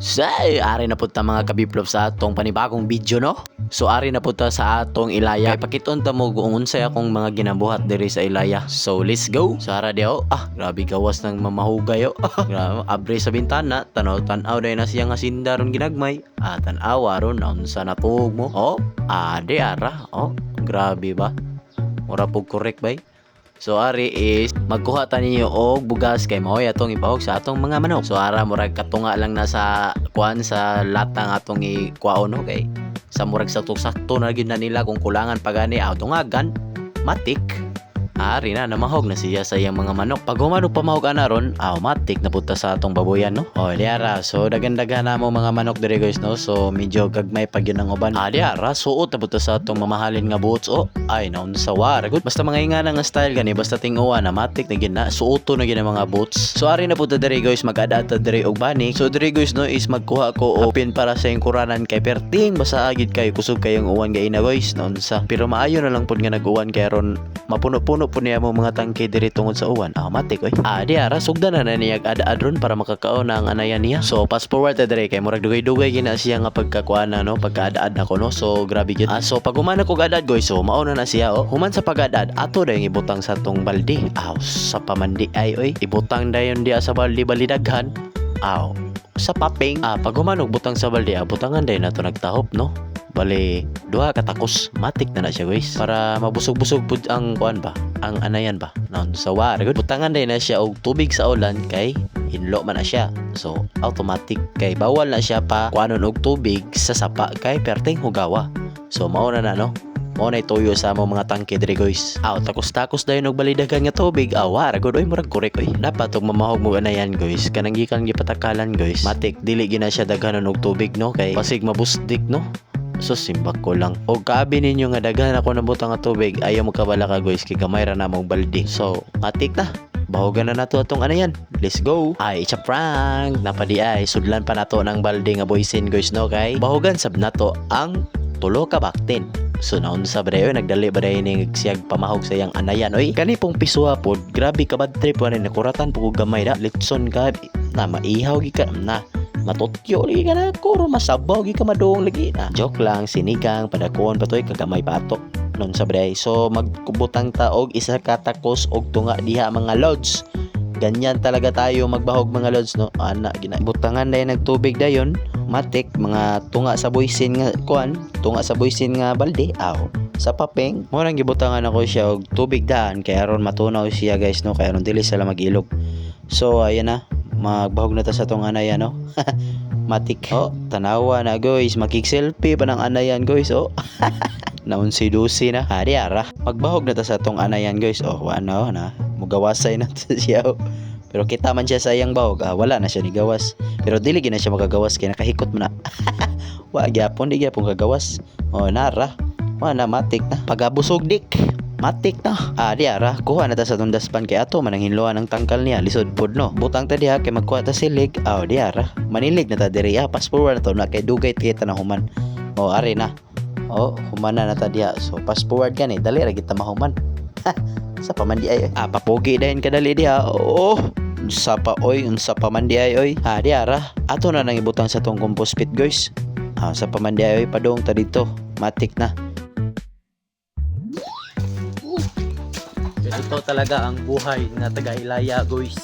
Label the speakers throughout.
Speaker 1: Ari na punta mga kabiplop sa atong panibagong video no. So ari na punta sa atong Ilaya. Kay pakiton ta mo kung unsay akong mga ginabuhat diri sa Ilaya. So let's go. So ara diyo. Grabe gawas ng mamahugay yo. Grabe abre sa bintana, tanaw-tanaw dai na siya nga sinda ron ginagmay. Tan-awa ron unsa natuog mo. Ade ara. Grabe ba? Ora pug correct bay. So ari is magkuha ta ninyo og bugas kay mao atong ipahog sa atong mga manok. So ara murag katunga lang na sa kuan sa latang atong ikuaon no kay sa murag sa sakto na gid na nila kung kulangan pa gani tungagan matik. Ari na namahog na siya sa iyang mga manok. Pag humano pamahog ana ron, matik na punta sa atong baboyan no. Diara. So dagan-dagan na mo mga manok dire guys no. So medyo gagmay pag yun ang uban. Diara. Suot na punta sa atong mamahalin nga boots. Ay naun sa war. Good. Basta mga ingana nga style gani basta tinguan na matik na gina. Suoto na gina mga boots. So ari na punta dire guys mag-adata dire og bani. So dire guys no is magkuha ko og pin para sa iyong kuranan kay perting basta agid kayo kusog kayong uwan gaina guys naun sa. Pero maayo na lang pud nga nag-uwan kay ron mapuno-puno po niya mo mga tangke diri tungod sa uwan. Matik oy. Diara sugdan na niya ada ron para makakaon ang anayan niya. So fast forward ta diri kay murag dugay-dugay gina siya nga pagkakuana no, pagkaadaad ako no. So grabe gyud. So pag humana ko gadad guys, so mauna na siya Human sa pagadad ato dayon ibutang sa tong balde. Sa pamandi ay oy. Ibutang dayon dia sa balde balidaghan. Sa paping. Pag humanog butang sa balde, butangan dayon nato nagtahop no. Bali, duha katakos matik na siya guys para mabusog-busog pud ang kuan ba ang anayan ba naon sa war good butangan day na siya og tubig sa ulan kay hinlo man na siya so automatic kay bawal na siya pa kuanon og tubig sa sapa kay perting hugawa so mao na no mao na ituyo sa among mga tangke diri guys takos-takos dayon og balidagan nga tubig war good oy murag korek oy dapat og mamahog mo anayan guys kanang gikan gipatakalan guys matik dili gina siya daghanon og tubig no kay pasig mabusdik no. So simbak ko lang. O kabi ninyo nga daghan ako ng butang nga tubig ayaw mo kabala ka guys kay gamay ra na mong balde. So matik na. Bahogan na nato atong anayan. Let's go. It's a prank. Napadi ay sudlan pa nato ng balde nga boysin guys no kay bahogan sab nato ang tulo ka baktin. So naon sa brayo nagdali ba dayon ning siyag pamahog sa yang anayan oy. Kani pong piswa pod grabe ka bad trip ani nakuratan pug gamay da litson ka na maihaw gi ka na matutyo lagi ka na kuro masabaw gi ka madoong lagi na joke lang sinigang padakon patoy kagamay patok non sa bray so magkubutang ta og isa ka takos og tunga diha mga lods ganyan talaga tayo magbahog mga lods no ana ginabutangan dayon nagtubig dayon matik mga tunga sa boysin nga kuan tunga sa boysin nga balde sa papeng mo nang gibutangan ako siya og tubig daan kay aron matunaw siya guys no kay aron dili sila magilog so ayan na magbahog na ta sa tong anayan no matik tanawa na guys makik-selfie pa ng anayan guys naun si Dusi na diara magbahog na ta sa tong anayan guys ano na mugawasay na siya pero kita man siya sa iyang bahog wala na siya ni gawas pero dili gina siya magagawas kay nakahikot mo na gyapon di gyapon kagawas nara na matik na pagabusog dik matik na diara kuha na ta sa tong daspan kay ato man ang hinluan ng tangkal niya lisod pod no butang ta diha kay magkuha ta silig diara manilig na ta diri fast forward na to na kay dugay kita na human ari na human na ta diha so fast forward gani dali ra kita mahuman sa pamandi ay papogi dayon kadali diha unsa pamandi ay diara ato na nang ibutang sa tong compost pit guys sa pamandi ay padong ta dito matik na. Ito talaga ang buhay na taga Ilaya guys.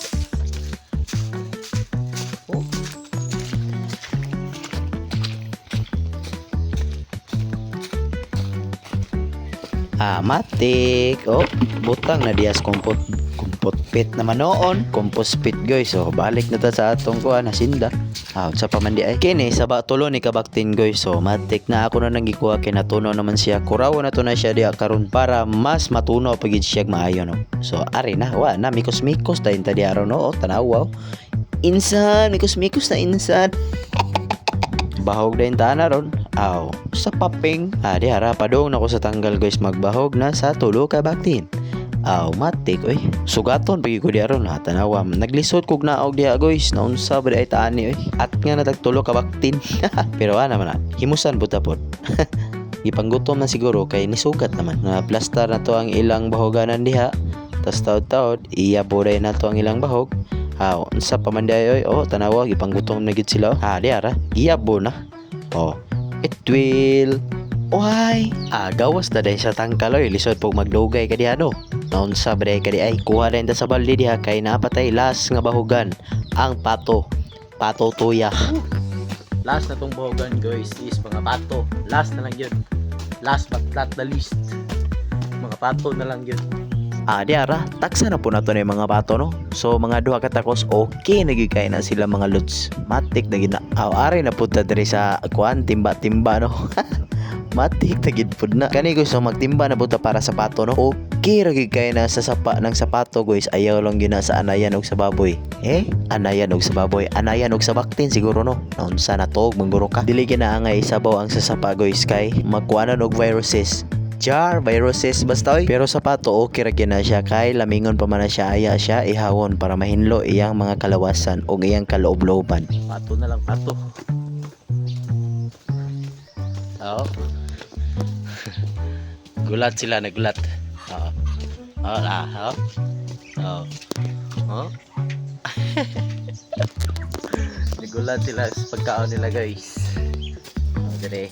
Speaker 1: Matik. Butang na dias compost pit naman noon. Compost pit guys. Balik na ta sa atong kuha na sinda. Sa pamandi ay kini sa tulo ni kabaktin guys. Matik na ako na nang gikuha kay natuno naman siya. Kurawo na to na siya diha karon para mas matuno pagid siya maayo no. So ari na na mikos-mikos dayon ta diha ron no. Tanaw insan mikos-mikos na insan. Bahog dayon ta na ron. Sa paping diha padong nako sa tanggal guys magbahog na sa tulo ka baktin. Matik sugaton pagi ko diha ron tanawa naglisod kog naog diha guys naunsa ba ay taani at nga natagtulo ka baktin pero naman himusan butapot ipanggutom na siguro kay nisugat naman na plaster na to ang ilang bahoganan diha tas taod-taod iya buray na to ang ilang bahog Unsa pa man day oy. Oh, tanawa gipanggutom na gid sila. Di ara. Giyabo na. Oh, it will. Why? Gawas na day sa tangkal oy. Lisod pog magdugay ka diha no. Naunsa ba day ka di ay kuha rin ta sa balde diha kay napatay las nga bahugan ang pato. Pato tuya. Last na tong bahugan guys is mga pato. Last na lang yun. Last but not the least. Mga pato na lang yun. Di ara, taksa na po na to na yung mga pato no. So mga duha katakos okay nagigay na sila mga lods. Matik na gina. Ari na punta diri sa kuan timba-timba no. Matik na gid pud na. Kani gusto magtimba na punta para sa pato no. Okay ragi kay na sa sapa ng sapato guys. Ayaw lang gina sa anayan og sa baboy. Anayan og sa baboy, anayan og sa baktin siguro no. Naunsa na to mangguro ka. Dili ginaangay sabaw ang sasapa guys kay magkuanan og viruses. Viruses basta oy. Pero sa pato okay ra na siya kay lamingon pa man na siya aya siya ihawon para mahinlo iyang mga kalawasan o iyang kaloob-looban. Pato na lang pato. Gulat sila nagulat. Nagulat sila sa pagkaon nila guys. Dire.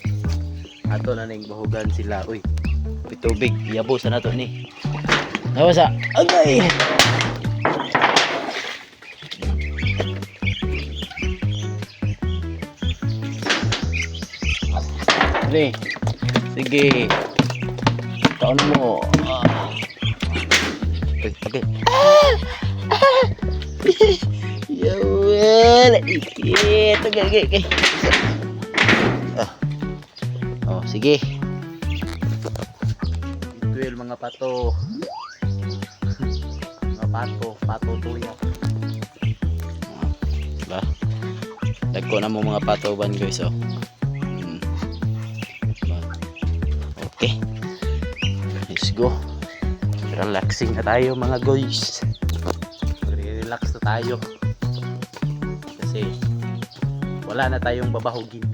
Speaker 1: Ato na ning bahugan sila. Uy. Tubig, iyabos na to ni. Nawasa. Agay. Sige. Taon mo. Okay. Yawel. Ikit. Okay. Sige. Ituil mga pato. Mga pato tuya. Dagko na mo mga pato ban guys oh. Okay. Let's go. Relaxing na tayo mga guys. Relax na tayo. Kasi wala na tayong babahugin.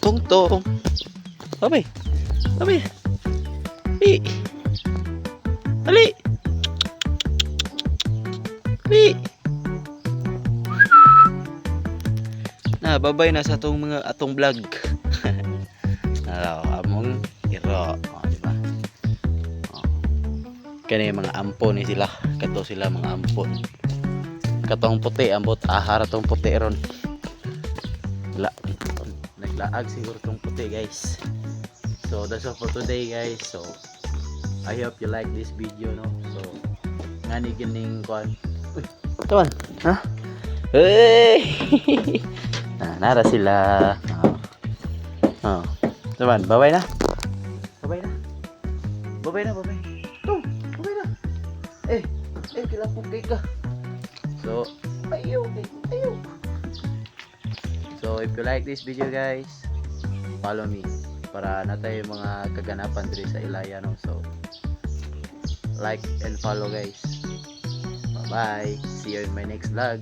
Speaker 1: Tungtong. Babi. Ali. Babay na sa atong vlog. Among iro, diba? Kani mga ampon ni sila. Kato sila mga ampon. Katong puti ambot ahara tong puti ron. Naglaag siguro tong puti guys. So that's all for today guys. So I hope you like this video no. So ngani gining kuan. Uy, taman. Ha? Nara sila. Taman, babay na. Babay. Babay na. Kilapog kay ka. So, ayaw. So, if you like this video guys, follow me para na tayo mga kaganapan diri sa Ilaya no. So, like and follow guys. Bye-bye. See you in my next vlog.